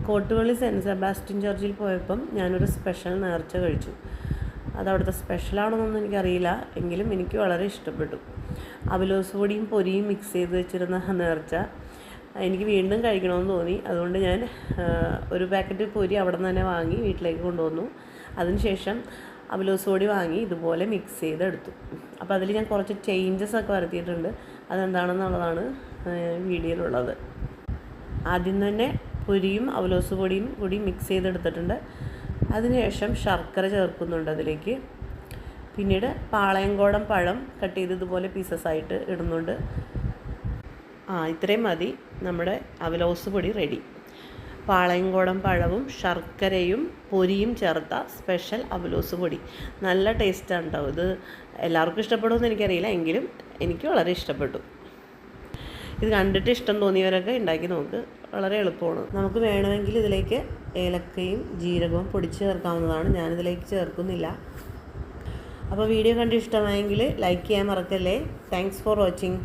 Kottupally cent Sebastian ചർച്ചിൽ പോയപ്പം ഞാനൊരു special നേർച്ച കഴിച്ചു. അതവിടുത്തെ സ്പെഷ്യലാണെന്നൊന്നും എനിക്കറിയില്ല, എങ്കിലും എനിക്ക് വളരെ ഇഷ്ടപ്പെട്ടു. അവലോസ് പൊടിയും പൊരിയും മിക്സ് ചെയ്ത് വെച്ചിരുന്ന നേർച്ച എനിക്ക് വീണ്ടും കഴിക്കണമെന്ന് തോന്നി. അതുകൊണ്ട് ഞാൻ ഒരു പാക്കറ്റ് പൊരി അവിടെ നിന്ന് തന്നെ വാങ്ങി വീട്ടിലേക്ക് കൊണ്ടുവന്നു. അതിനുശേഷം അവലോസ് പൊടി വാങ്ങി ഇതുപോലെ മിക്സ് ചെയ്തെടുത്തു. അപ്പോൾ അതിൽ ഞാൻ കുറച്ച് ചേഞ്ചസ് ഒക്കെ വരുത്തിയിട്ടുണ്ട്. അതെന്താണെന്നുള്ളതാണ് വീഡിയോയിലുള്ളത്. ആദ്യം തന്നെ പൊരിയും അവലോസ് പൊടിയും കൂടി മിക്സ് ചെയ്തെടുത്തിട്ടുണ്ട്. അതിനുശേഷം ശർക്കര ചേർക്കുന്നുണ്ട് അതിലേക്ക്. പിന്നീട് പാളയംകോടൻ പഴം കട്ട് ചെയ്ത് ഇതുപോലെ പീസസ് ആയിട്ട് ഇടുന്നുണ്ട്. ഇത്രയും മതി, നമ്മുടെ അവലോസ് പൊടി റെഡി. പാളയംകോടൻ പഴവും ശർക്കരയും പൊരിയും ചേർത്ത സ്പെഷ്യൽ അവലോസ് പൊടി. നല്ല ടേസ്റ്റാണ് കേട്ടോ. ഇത് എല്ലാവർക്കും ഇഷ്ടപ്പെടുമെന്ന് എനിക്കറിയില്ല, എങ്കിലും എനിക്ക് വളരെ ഇഷ്ടപ്പെട്ടു. ഇത് കണ്ടിട്ട് ഇഷ്ടം തോന്നിയവരൊക്കെ ഉണ്ടാക്കി നോക്ക്, വളരെ എളുപ്പമാണ്. നമുക്ക് വേണമെങ്കിൽ ഇതിലേക്ക് ഏലക്കയും ജീരകവും പൊടിച്ച് ചേർക്കാവുന്നതാണ്. ഞാനിതിലേക്ക് ചേർക്കുന്നില്ല. അപ്പോൾ വീഡിയോ കണ്ട് ഇഷ്ടമായെങ്കിൽ ലൈക്ക് ചെയ്യാൻ മറക്കല്ലേ. Thanks for watching.